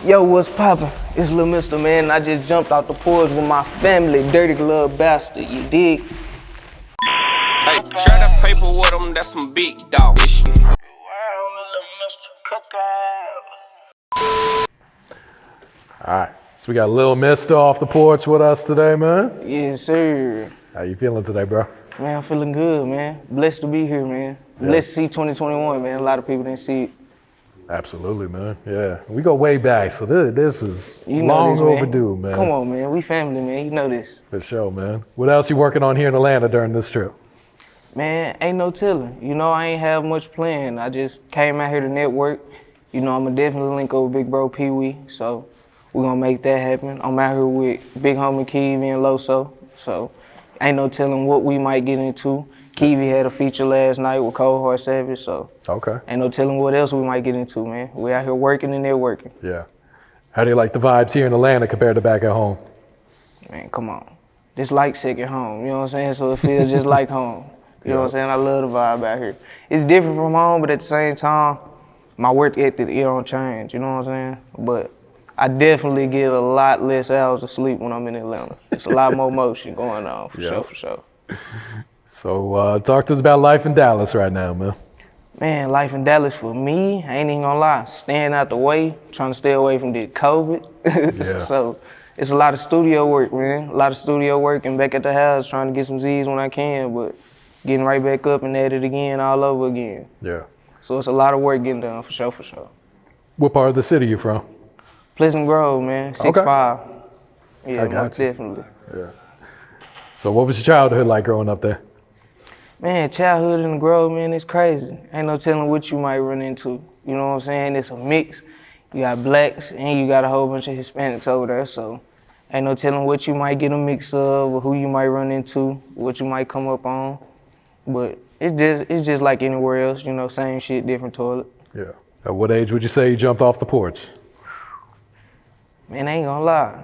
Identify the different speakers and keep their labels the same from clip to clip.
Speaker 1: Yo, what's poppin'? It's Lil Mister, man. I just jumped out the porch with my family, dirty little bastard, you dig?
Speaker 2: Hey, share that paper with them, that's some big dog shit.
Speaker 3: Alright, so we got Lil Mister off the porch with us today, man.
Speaker 1: Yes, sir.
Speaker 3: How you feeling today, bro?
Speaker 1: Man, I'm feeling good, man. Blessed to be here, man. Blessed to see 2021, man. A lot of people didn't see it.
Speaker 3: Absolutely, man. Yeah, we go way back, so this is
Speaker 1: You know
Speaker 3: long
Speaker 1: this, man.
Speaker 3: overdue, man.
Speaker 1: Come on, man. We family, man. You know this.
Speaker 3: For sure, man. What else you working on here in Atlanta during this trip?
Speaker 1: Man, ain't no telling. You know, I ain't have much planned. I just came out here to network. You know, I'm going to definitely link up with big bro Peewee, so we're going to make that happen. I'm out here with big homie Kiwi and Loso, so ain't no telling what we might get into. Kiwi had a feature last night with Cold Hard Savage, so
Speaker 3: Okay.
Speaker 1: ain't no telling what else we might get into, man. We out here working and they're working.
Speaker 3: Yeah. How do you like the vibes here in Atlanta compared to back at home?
Speaker 1: Man, come on. This like second home, you know what I'm saying? So it feels just like home. You know what I'm saying? I love the vibe out here. It's different from home, but at the same time, my work ethic, it don't change, you know what I'm saying? But I definitely get a lot less hours of sleep when I'm in Atlanta. It's a lot more motion going on, for sure.
Speaker 3: So talk to us about life in Dallas right now, man.
Speaker 1: Man, life in Dallas for me, I ain't even gonna lie, staying out the way, trying to stay away from the COVID.
Speaker 3: Yeah.
Speaker 1: So it's a lot of studio work, man. A lot of studio work and back at the house trying to get some Z's when I can, but getting right back up and at it again all over again.
Speaker 3: Yeah.
Speaker 1: So it's a lot of work getting done, for sure.
Speaker 3: What part of the city you from?
Speaker 1: Pleasant Grove, man, 6'5". Yeah,
Speaker 3: I got
Speaker 1: most
Speaker 3: you.
Speaker 1: definitely.
Speaker 3: Yeah. So what was your childhood like growing up there?
Speaker 1: Man, childhood in the Grove, man, it's crazy. Ain't no telling what you might run into. You know what I'm saying? It's a mix. You got blacks and you got a whole bunch of Hispanics over there, so ain't no telling what you might get a mix of or who you might run into, what you might come up on. But it's just like anywhere else, you know, same shit, different toilet.
Speaker 3: Yeah. At what age would you say you jumped off the porch?
Speaker 1: Man, I ain't gonna lie.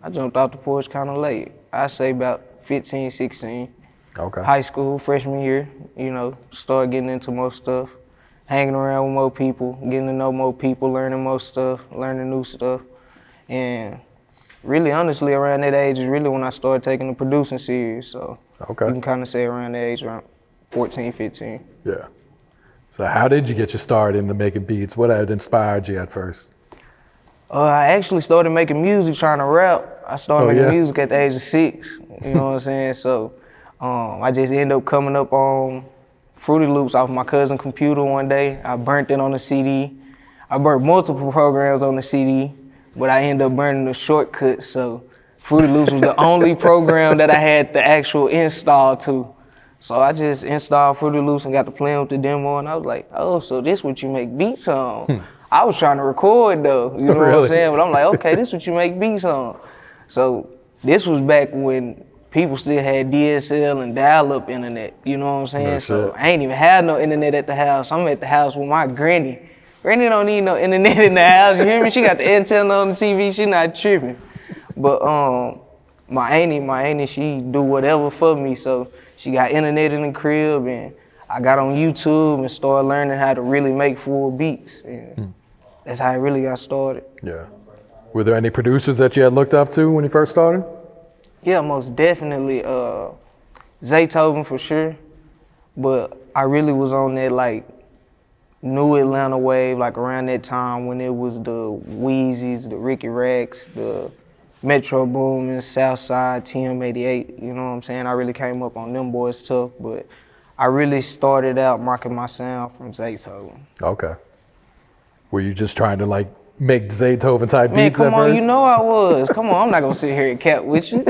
Speaker 1: I jumped off the porch kind of late. I'd say about 15, 16.
Speaker 3: Okay.
Speaker 1: High school, freshman year, you know, started getting into more stuff, hanging around with more people, getting to know more people, learning more stuff, learning new stuff. And really, honestly, around that age is really when I started taking the producing serious. So
Speaker 3: Okay.
Speaker 1: you can kind of say around that age, around 14, 15.
Speaker 3: Yeah. So how did you get your start into making beats? What had inspired you at first?
Speaker 1: I actually started making music, trying to rap. I started making
Speaker 3: yeah?
Speaker 1: music at the age of 6, you know what I'm saying? So I just ended up coming up on Fruity Loops off my cousin's computer one day. I burnt it on the CD. I burnt multiple programs on the CD, but I ended up burning the shortcuts. So Fruity Loops was the only program that I had the actual install to. So I just installed Fruity Loops and got to playing with the demo, and I was like, oh, so this what you make beats on. I was trying to record though, you know what I'm saying? But I'm like, okay, this what you make beats on. So this was back when people still had DSL and dial-up internet, you know what I'm saying?
Speaker 3: That's
Speaker 1: so
Speaker 3: it.
Speaker 1: I ain't even had no internet at the house. I'm at the house with my granny. Granny don't need no internet in the house, you hear me? She got the antenna on the TV, she not tripping. But my auntie, she do whatever for me, so she got internet in the crib, and I got on YouTube and started learning how to really make full beats. And that's how I really got started.
Speaker 3: Yeah. Were there any producers that you had looked up to when you first started?
Speaker 1: Yeah, most definitely. Zaytoven for sure. But I really was on that like new Atlanta wave, like around that time when it was the Wheezys, the Ricky Racks, the Metro Boomers, Southside, TM88. You know what I'm saying? I really came up on them boys tough, but I really started out marking my sound from Zaytoven.
Speaker 3: Okay. Were you just trying to like make Zaytoven type
Speaker 1: Man,
Speaker 3: beats at
Speaker 1: come on,
Speaker 3: first?
Speaker 1: you know I was. Come on, I'm not gonna sit here and cap with you.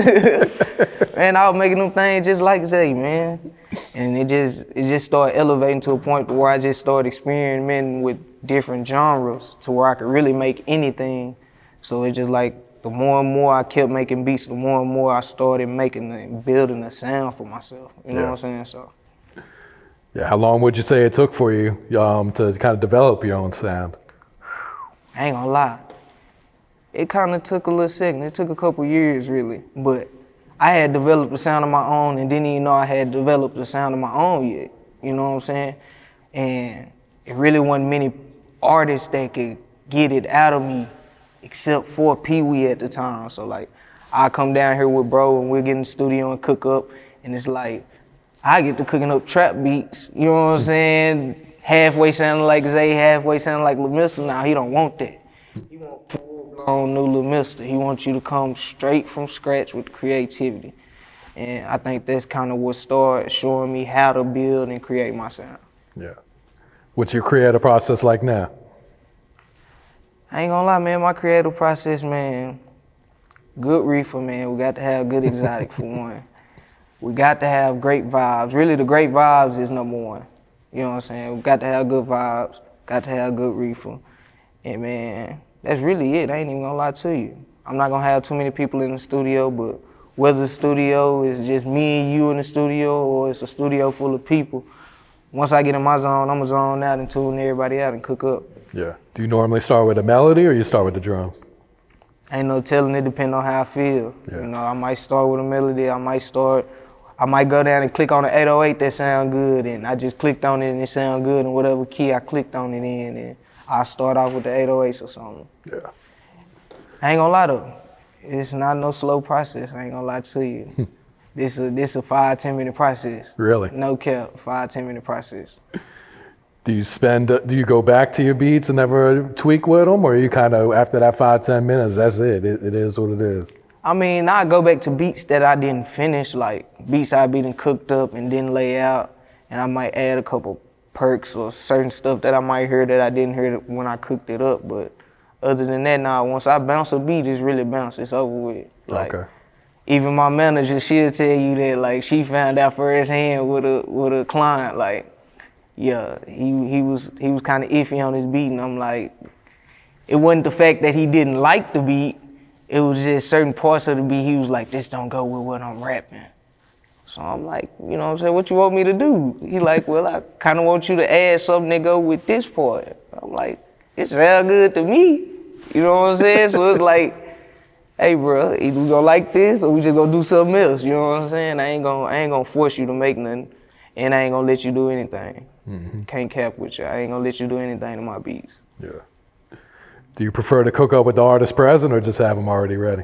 Speaker 1: Man, I was making them things just like Zay, man. And it just started elevating to a point where I just started experimenting with different genres to where I could really make anything. So it's just like the more and more I kept making beats, the more and more I started making and building a sound for myself. You know what I'm saying? So.
Speaker 3: Yeah. How long would you say it took for you to kind of develop your own sound?
Speaker 1: I ain't gonna lie. It kind of took a little second. It took a couple years, really. But I had developed the sound of my own and didn't even know I had developed the sound of my own yet. You know what I'm saying? And it really wasn't many artists that could get it out of me except for Peewee at the time. So like, I come down here with bro and we'll get in the studio and cook up, and it's like, I get to cooking up trap beats, you know what I'm saying? Halfway sounding like Zay, halfway sounding like Lil Mister. Now he don't want that. He want full-blown new Lil Mister. He wants you to come straight from scratch with creativity. And I think that's kind of what started showing me how to build and create my sound.
Speaker 3: Yeah. What's your creative process like now?
Speaker 1: I ain't gonna lie, man, my creative process, man, good reefer, man. We got to have good exotic for one. We got to have great vibes. Really, the great vibes is number one. You know what I'm saying? We got to have good vibes, got to have good reefer. And man, that's really it. I ain't even gonna lie to you. I'm not gonna have too many people in the studio, but whether the studio is just me and you in the studio or it's a studio full of people, once I get in my zone, I'm gonna zone out and tune everybody out and cook up.
Speaker 3: Yeah. Do you normally start with a melody or you start with the drums?
Speaker 1: Ain't no telling, it depends on how I feel.
Speaker 3: Yeah.
Speaker 1: You know, I might start with a melody, I might go down and click on the 808 that sound good, and I just clicked on it and it sound good, and whatever key I clicked on it in, and I start off with the 808s or something.
Speaker 3: Yeah.
Speaker 1: I ain't gonna lie though, it's not no slow process, I ain't gonna lie to you. This a 5-10 minute process.
Speaker 3: Really?
Speaker 1: No cap, 5-10 minute process.
Speaker 3: Do you go back to your beats and never tweak with them, or you kind of, after that 5-10 minutes, that's it? It is what it is.
Speaker 1: I mean, I go back to beats that I didn't finish, like beats I done cooked up and didn't lay out, and I might add a couple perks or certain stuff that I might hear that I didn't hear when I cooked it up. But other than that, nah, once I bounce a beat, it's really bounce. It's over with. Like,
Speaker 3: okay.
Speaker 1: Even my manager, she'll tell you that like she found out firsthand with a client, like, yeah, he was kind of iffy on his beat, and I'm like, it wasn't the fact that he didn't like the beat. It was just certain parts of the beat, he was like, this don't go with what I'm rapping. So I'm like, you know what I'm saying, what you want me to do? He like, well, I kind of want you to add something that go with this part. I'm like, it sound good to me. You know what I'm saying? So it's like, hey, bro, either we gonna like this or we just gonna do something else. You know what I'm saying? I ain't gonna force you to make nothing, and I ain't gonna let you do anything. Mm-hmm. Can't cap with you. I ain't gonna let you do anything to my beats.
Speaker 3: Yeah. Do you prefer to cook up with the artist present or just have them already ready?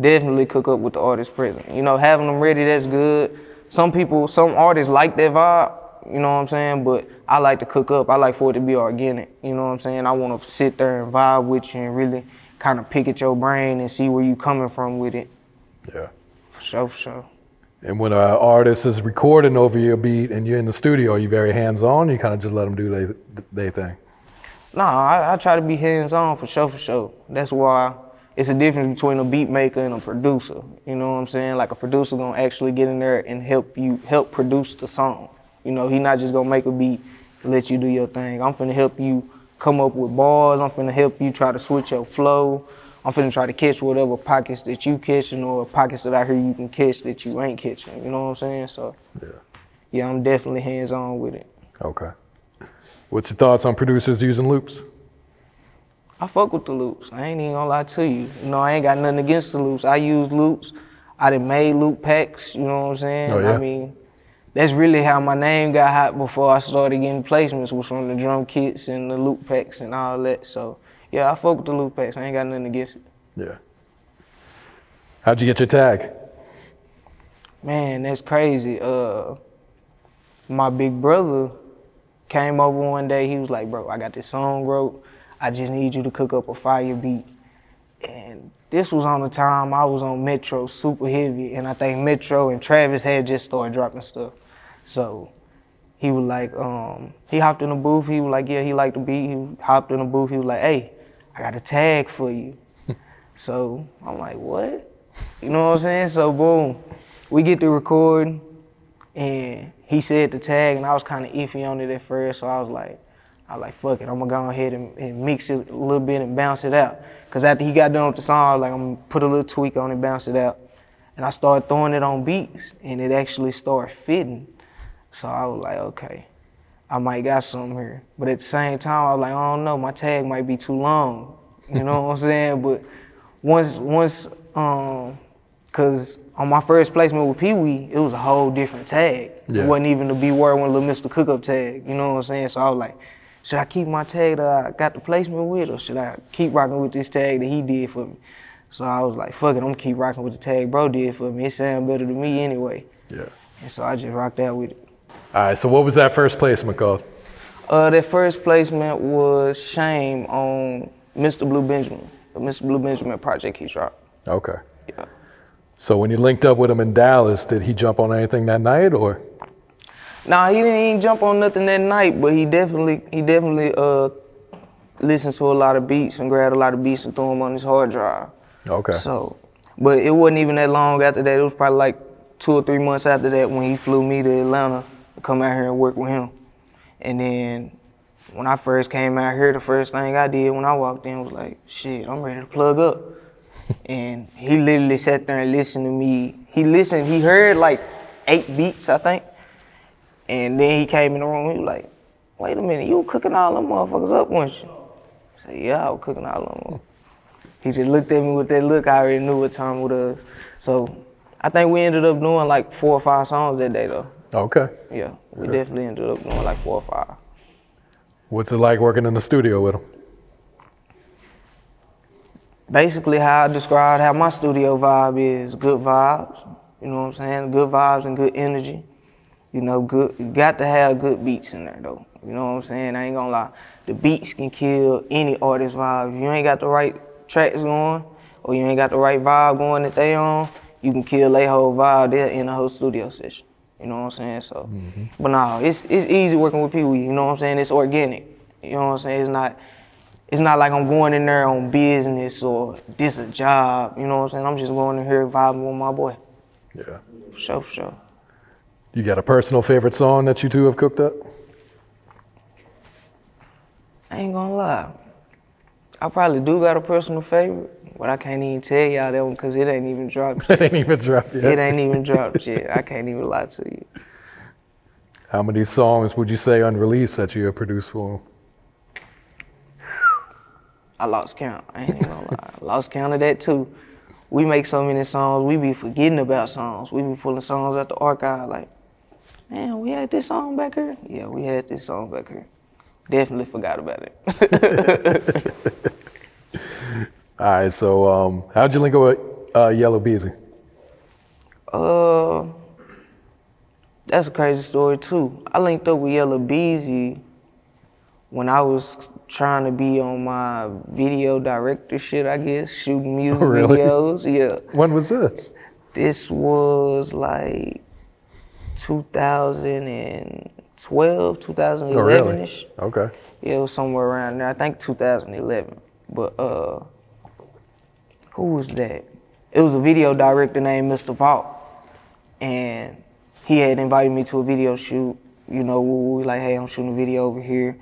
Speaker 1: Definitely cook up with the artist present. You know, having them ready, that's good. Some artists like that vibe, you know what I'm saying? But I like to cook up. I like for it to be organic, you know what I'm saying? I want to sit there and vibe with you and really kind of pick at your brain and see where you coming from with it.
Speaker 3: Yeah.
Speaker 1: For sure, for sure.
Speaker 3: And when an artist is recording over your beat and you're in the studio, are you very hands-on? You kind of just let them do their thing?
Speaker 1: Nah, I try to be hands-on for sure. That's why it's a difference between a beat maker and a producer. You know what I'm saying? Like a producer gonna actually get in there and help produce the song. You know, he not just gonna make a beat and let you do your thing. I'm finna help you come up with bars. I'm finna help you try to switch your flow. I'm finna try to catch whatever pockets that you catching or pockets that I hear you can catch that you ain't catching. You know what I'm saying? So yeah, I'm definitely hands-on with it.
Speaker 3: Okay. What's your thoughts on producers using loops?
Speaker 1: I fuck with the loops. I ain't even gonna lie to you. You know, I ain't got nothing against the loops. I use loops. I done made loop packs, you know what I'm saying?
Speaker 3: Oh, yeah?
Speaker 1: I mean, that's really how my name got hot before I started getting placements, was from the drum kits and the loop packs and all that. So yeah, I fuck with the loop packs. I ain't got nothing against it.
Speaker 3: Yeah. How'd you get your tag?
Speaker 1: Man, that's crazy. My big brother came over one day. He was like, bro, I got this song wrote. I just need you to cook up a fire beat. And this was on the time I was on Metro super heavy, and I think Metro and Travis had just started dropping stuff. So he was like, he hopped in the booth. He was like, yeah, he liked the beat. He hopped in the booth. He was like, hey, I got a tag for you. So I'm like, what? You know what I'm saying? So boom, we get to recording, and he said the tag, and I was kind of iffy on it at first. So I was like, fuck it, I'm gonna go ahead and mix it a little bit and bounce it out. Cause after he got done with the song, I was like, I'm gonna put a little tweak on it, bounce it out. And I started throwing it on beats, and it actually started fitting. So I was like, okay, I might got something here. But at the same time, I was like, I don't know, my tag might be too long. You know what I'm saying? But cause on my first placement with Peewee, it was a whole different tag. Yeah. It wasn't even the Beware When Lil Mister Cook Up tag, you know what I'm saying? So I was like, should I keep my tag that I got the placement with, or should I keep rocking with this tag that he did for me? So I was like, fuck it, I'm gonna keep rocking with the tag bro did for me. It sound better to me anyway.
Speaker 3: Yeah.
Speaker 1: And so I just rocked out with it.
Speaker 3: All right, so what was that first placement called?
Speaker 1: That first placement was Shame on Mr. Blue Benjamin, the Mr. Blue Benjamin project he dropped.
Speaker 3: Okay.
Speaker 1: Yeah.
Speaker 3: So when you linked up with him in Dallas, did he jump on anything that night, or?
Speaker 1: Nah, he didn't jump on nothing that night, but he definitely listened to a lot of beats and grabbed a lot of beats and threw them on his hard drive.
Speaker 3: Okay.
Speaker 1: So, but it wasn't even that long after that. It was probably like 2 or 3 months after that when he flew me to Atlanta to come out here and work with him. And then when I first came out here, the first thing I did when I walked in was like, shit, I'm ready to plug up. And he literally sat there and listened to me. He heard like 8 beats, I think. And then he came in the room, he was like, wait a minute, you were cooking all them motherfuckers up, weren't you? I said, yeah, I was cooking all them up. He just looked at me with that look, I already knew what time it was. So I think we ended up doing like 4 or 5 songs that day though.
Speaker 3: Okay.
Speaker 1: Yeah, we definitely ended up doing like 4 or 5.
Speaker 3: What's it like working in the studio with him?
Speaker 1: Basically how I described how my studio vibe is good vibes, you know what I'm saying? Good vibes and good energy. You know, you got to have good beats in there though. You know what I'm saying? I ain't gonna lie. The beats can kill any artist vibe. If you ain't got the right tracks going, or you ain't got the right vibe going that they on, you can kill their whole vibe there in the whole studio session. You know what I'm saying? So, but no, it's easy working with Peewee. You know what I'm saying? It's organic. You know what I'm saying? It's not like I'm going in there on business or this a job. You know what I'm saying? I'm just going in here vibing with my boy.
Speaker 3: Yeah.
Speaker 1: For sure, for sure.
Speaker 3: You got a personal favorite song that you two have cooked up?
Speaker 1: I ain't gonna lie. I probably do got a personal favorite, but I can't even tell y'all that one because it ain't even dropped yet.
Speaker 3: It ain't even dropped yet.
Speaker 1: It ain't even dropped yet. I can't even lie to you.
Speaker 3: How many songs would you say unreleased that you have produced for him?
Speaker 1: I lost count. I ain't even gonna lie. I lost count of that too. We make so many songs, we be forgetting about songs. We be pulling songs out the archive like, man, we had this song back here? Yeah, we had this song back here. Definitely forgot about it.
Speaker 3: All right, so how'd you link up with Yella Beezy?
Speaker 1: That's a crazy story too. I linked up with Yella Beezy when I was trying to be on my video director shit, I guess, shooting music videos. Yeah.
Speaker 3: When was this?
Speaker 1: This was like 2012, 2011-ish.
Speaker 3: Oh, really? Okay.
Speaker 1: Yeah, it was somewhere around there. I think 2011. But who was that? It was a video director named Mr. Vault. And he had invited me to a video shoot. You know, we like, hey, I'm shooting a video over here.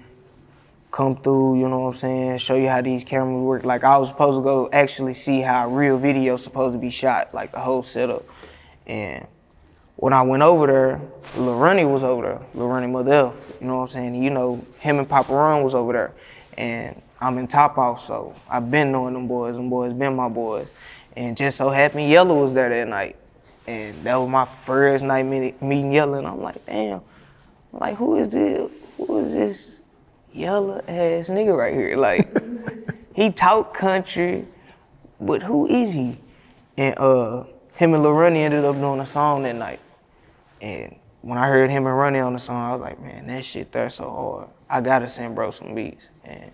Speaker 1: Come through, you know what I'm saying? Show you how these cameras work. Like I was supposed to go actually see how a real video's supposed to be shot, like the whole setup. And when I went over there, Lil Runny was over there, Lil Runny Mother, you know what I'm saying? You know, him and Papa Ron was over there. And I'm in Top Off, so I've been knowing them boys been my boys. And just so happened Yella was there that night. And that was my first night meeting Yella, and I'm like, damn, like who is this Yella ass nigga right here? Like, he talk country, but who is he? And him and Lil Runny ended up doing a song that night. And when I heard him and Runny on the song, I was like, man, that shit there so hard. I gotta send bro some beats. And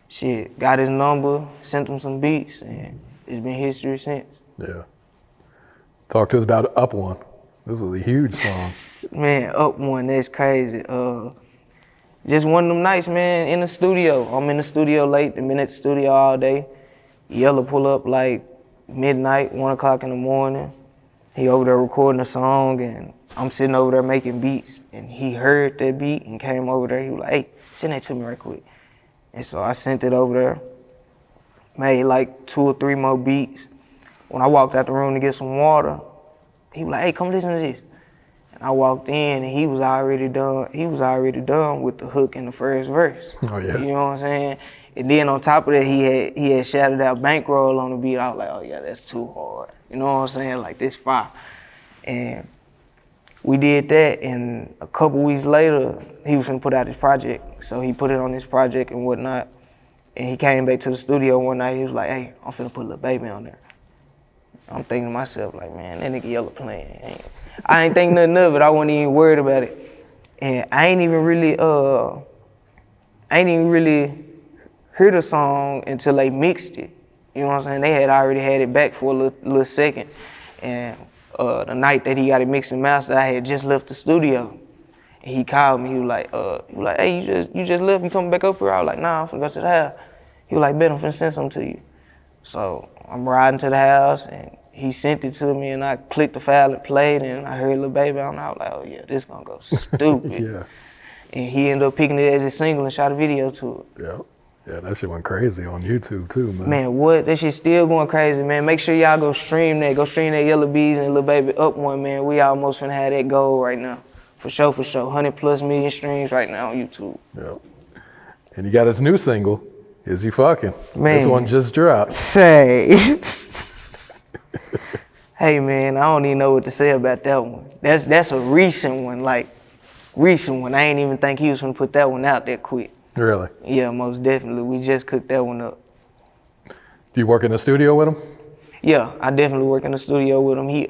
Speaker 1: shit, got his number, sent him some beats, and it's been history since.
Speaker 3: Yeah. Talk to us about Up One. This was a huge song.
Speaker 1: Man, Up One, that's crazy. Just one of them nights, man, in the studio. I'm in the studio late, I've been at the studio all day. Yella pull up like midnight, 1 o'clock in the morning. He over there recording a song, and I'm sitting over there making beats. And he heard that beat and came over there. He was like, hey, send that to me right quick. And so I sent it over there, made like 2 or 3 more beats. When I walked out the room to get some water, he was like, hey, come listen to this. And I walked in, and he was already done. He was already done with the hook in the first verse.
Speaker 3: Oh, yeah.
Speaker 1: You know what I'm saying? And then on top of that, he had shouted out Bankroll on the beat. I was like, oh yeah, that's too hard. You know what I'm saying? Like, this fire. And we did that, and a couple weeks later, he was gonna put out his project. So he put it on his project and whatnot. And he came back to the studio one night. He was like, "Hey, I'm finna put Lil Baby on there." I'm thinking to myself, like, man, that nigga Yella playing. I ain't think nothing of it. I wasn't even worried about it. And I ain't even really heard the song until they mixed it. You know what I'm saying? They had already had it back for a little second. And the night that he got it mixed and mastered, I had just left the studio. And he called me. He was like, "Hey, you just left. You coming back up here?" I was like, "Nah, I'm finna go to the house." He was like, "Bet, I'm finna send something to you." So I'm riding to the house, and he sent it to me, and I clicked the file and played, and I heard Lil Baby on it. I was like, "Oh yeah, this gonna go stupid."
Speaker 3: Yeah.
Speaker 1: And he ended up picking it as a single and shot a video to it.
Speaker 3: Yeah. Yeah, that shit went crazy on YouTube too, man.
Speaker 1: Man, what? That shit still going crazy, man. Make sure y'all go stream that. Go stream that Yella Beezy and Lil Baby Up one, man. We almost finna have that goal right now. For sure, for sure. 100+ million streams right now on YouTube.
Speaker 3: Yeah. And you got his new single, Is You Fucking?
Speaker 1: Man.
Speaker 3: This one just dropped.
Speaker 1: Say. Hey, man, I don't even know what to say about that one. That's a recent one, like, recent one. I ain't even think he was gonna put that one out that quick.
Speaker 3: Really?
Speaker 1: Yeah, most definitely. We just cooked that one up.
Speaker 3: Do you work in the studio with him?
Speaker 1: Yeah, I definitely work in the studio with him. He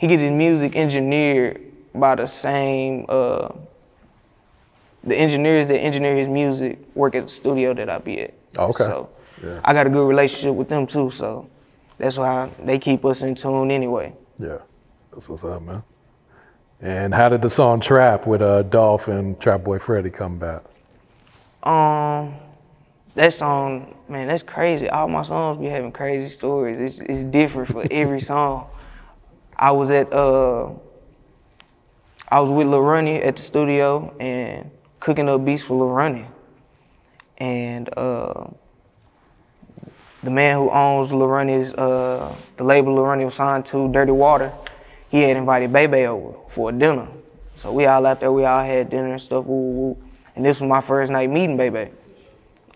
Speaker 1: get his music engineered by the same the engineers that engineer his music work at the studio that I be at.
Speaker 3: Oh, okay.
Speaker 1: So
Speaker 3: Yeah.
Speaker 1: I got a good relationship with them too. So that's why they keep us in tune anyway.
Speaker 3: Yeah. That's what's up, man. And how did the song Trap with Dolph and TrapBoy Freddy come about?
Speaker 1: That song, man, that's crazy. All my songs be having crazy stories. It's different for every song. I was with Lil Runny at the studio and cooking up beats for Lil Runny. And the man who owns Lil Runny's, the label Lil Runny was signed to, Dirty Water, he had invited Bebe over for a dinner. So we all out there, we all had dinner and stuff, woo, woo, woo. And this was my first night meeting Bebe.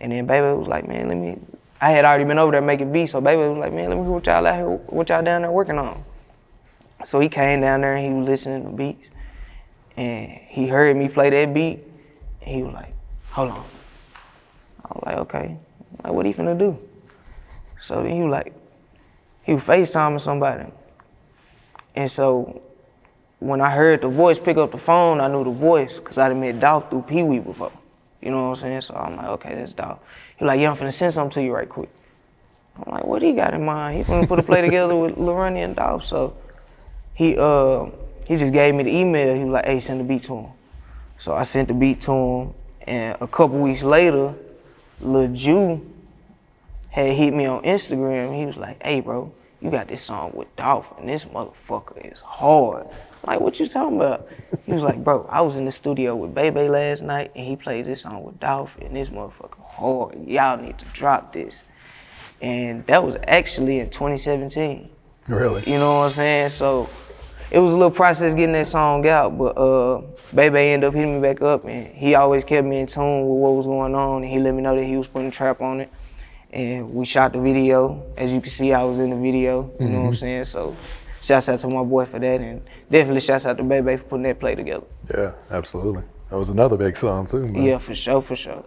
Speaker 1: And then Bebe was like, man, I had already been over there making beats, so Bebe was like, man, let me hear what y'all out here, what y'all down there working on. So he came down there and he was listening to beats. And he heard me play that beat, and he was like, hold on. I was like, okay. Like, what he finna do? So then he was FaceTiming somebody. And so when I heard the voice pick up the phone, I knew the voice, because I done met Dolph through Peewee before. You know what I'm saying? So I'm like, okay, that's Dolph. He was like, yeah, I'm finna send something to you right quick. I'm like, what he got in mind? He finna put a play together with Lil Runny and Dolph. So he just gave me the email. He was like, hey, send the beat to him. So I sent the beat to him, and a couple weeks later, Lil Jew had hit me on Instagram. He was like, hey, bro, you got this song with Dolph, and this motherfucker is hard. I'm like, what you talking about? He was like, bro, I was in the studio with Bebe last night, and he played this song with Dolph, and this motherfucker hard. Y'all need to drop this. And that was actually in 2017.
Speaker 3: Really?
Speaker 1: You know what I'm saying? So it was a little process getting that song out, but Bebe ended up hitting me back up, and he always kept me in tune with what was going on, and he let me know that he was putting trap on it. And we shot the video. As you can see, I was in the video, you know what I'm saying? So shouts out to my boy for that, and definitely shouts out to Bebe for putting that play together.
Speaker 3: Yeah, absolutely. That was another big song too, man.
Speaker 1: Yeah, for sure, for sure.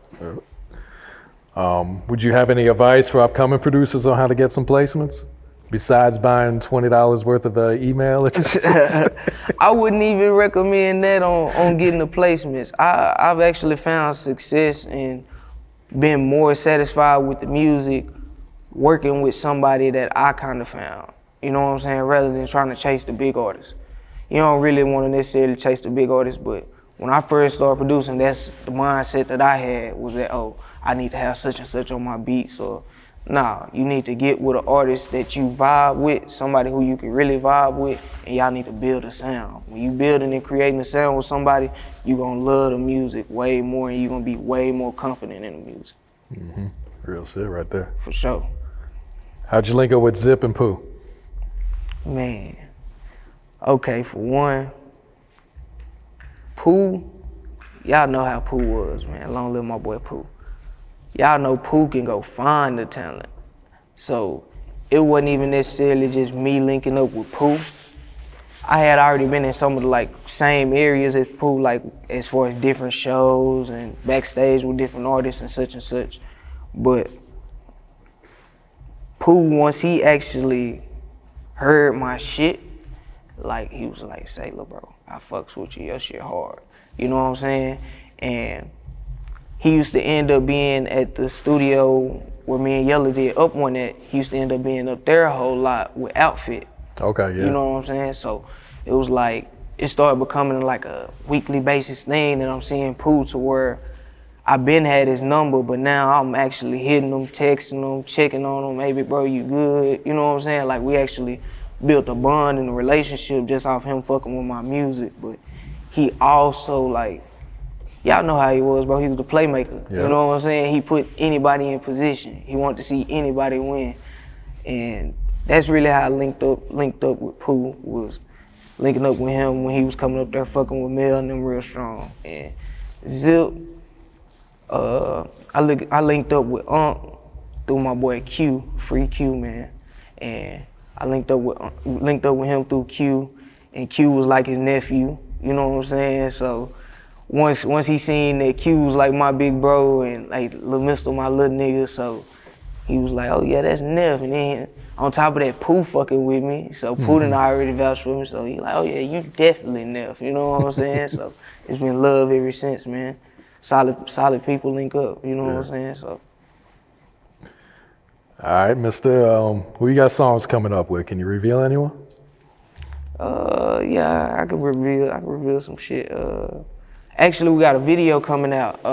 Speaker 3: Yeah. Would you have any advice for upcoming producers on how to get some placements? Besides buying $20 worth of email addresses?
Speaker 1: I wouldn't even recommend that on getting the placements. I've actually found success in being more satisfied with the music, working with somebody that I kind of found. You know what I'm saying? Rather than trying to chase the big artists. You don't really want to necessarily chase the big artists, but when I first started producing, that's the mindset that I had, was that, oh, I need to have such and such on my beats, or nah, you need to get with an artist that you vibe with, somebody who you can really vibe with, and y'all need to build a sound. When you building and creating a sound with somebody, you're gonna love the music way more, and you're gonna be way more confident in the music.
Speaker 3: Mm-hmm. Real shit right there.
Speaker 1: For sure.
Speaker 3: How'd you link up with Zip and Pooh?
Speaker 1: Man, okay, for one, Pooh, y'all know how Pooh was, man. Long live my boy Pooh. Y'all know Pooh can go find the talent. So it wasn't even necessarily just me linking up with Pooh. I had already been in some of the like same areas as Pooh, like as far as different shows and backstage with different artists and such. But Pooh, once he actually heard my shit, like he was like, "Say, look, bro, I fucks with you. Your shit hard." You know what I'm saying? And he used to end up being at the studio where me and Yella did Up One at. He used to end up being up there a whole lot with Outfit.
Speaker 3: Okay, yeah.
Speaker 1: You know what I'm saying? So it was like, it started becoming like a weekly basis thing that I'm seeing Pooh, to where I've been had his number, but now I'm actually hitting him, texting him, checking on him, maybe bro, you good? You know what I'm saying? Like we actually built a bond and a relationship just off him fucking with my music. But he also like, y'all know how he was, bro. He was the playmaker.
Speaker 3: Yeah.
Speaker 1: You know what I'm saying? He put anybody in position. He wanted to see anybody win. And that's really how I linked up with Pooh, was linking up with him when he was coming up there fucking with Mel and them real strong. And Zip, I linked up with through my boy Q, Free Q, man. And I linked up with him through Q, and Q was like his nephew. You know what I'm saying? So once he seen that Q was like my big bro and like Lil Mister my little nigga, so he was like, oh yeah, that's Neff. And then on top of that, Pooh fucking with me. So Pooh done already vouched for me. So he like, oh yeah, you definitely Neff. You know what I'm saying? So it's been love ever since, man. Solid people link up. You know what I'm saying? So.
Speaker 3: All right, Mister. Who you got songs coming up with? Can you reveal anyone?
Speaker 1: Yeah, I could reveal some shit. Actually, we got a video coming out.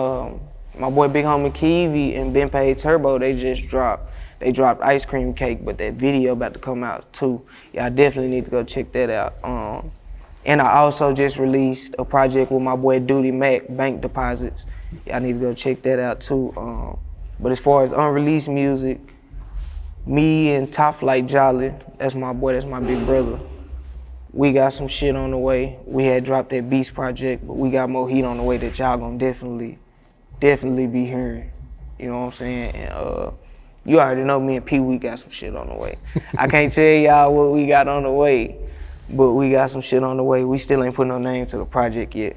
Speaker 1: My boy Big Homie Peewee and Ben Pay Turbo, they dropped Ice Cream Cake, but that video about to come out too. Y'all definitely need to go check that out. And I also just released a project with my boy Duty Mac, Bank Deposits. Y'all need to go check that out too. But as far as unreleased music, me and Top Flight Jolly, that's my boy, that's my big brother. We got some shit on the way. We had dropped that Beast project, but we got more heat on the way that y'all gonna definitely be hearing. You know what I'm saying? And you already know me and Peewee got some shit on the way. I can't tell y'all what we got on the way, but we got some shit on the way. We still ain't put no name to the project yet.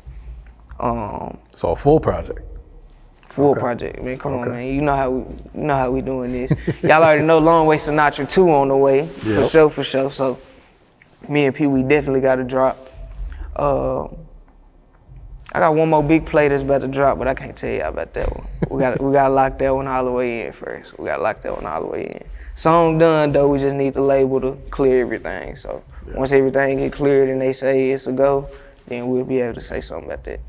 Speaker 3: So a full project.
Speaker 1: Full project, man. Come on, man. You know how we doing this. Y'all already know Longway Sinatra 2 on the way.
Speaker 3: Yep.
Speaker 1: For sure. So me and Peewee definitely got to drop. I got one more big play that's about to drop, but I can't tell y'all about that one. We gotta lock that one all the way in first. Song done though, we just need the label to clear everything. So once everything get cleared and they say it's a go, then we'll be able to say something about that.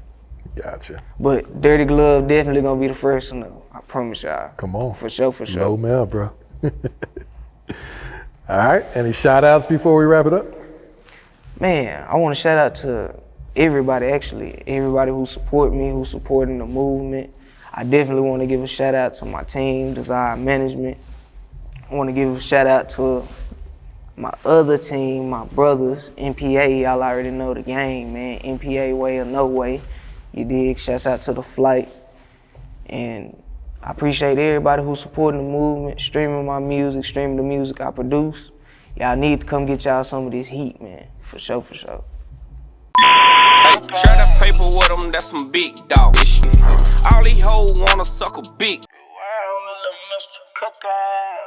Speaker 3: Gotcha.
Speaker 1: But Dirty Glove definitely gonna be the first one though. I promise y'all.
Speaker 3: Come on.
Speaker 1: For sure.
Speaker 3: No mail, bro. All right, any shout outs before we wrap it up?
Speaker 1: Man, I wanna shout out to everybody actually. Everybody who support me, who's supporting the movement. I definitely wanna give a shout out to my team, Design Management. I wanna give a shout out to my other team, my brothers, NPA, y'all already know the game, man. NPA way or no way. You dig? Shouts out to the flight. And I appreciate everybody who's supporting the movement, streaming my music, streaming the music I produce. Y'all need to come get y'all some of this heat, man. For sure.
Speaker 2: Hey, share that paper with them, that's some big dog shit. All these hoes wanna suck a big.
Speaker 4: Lil Mister cooker.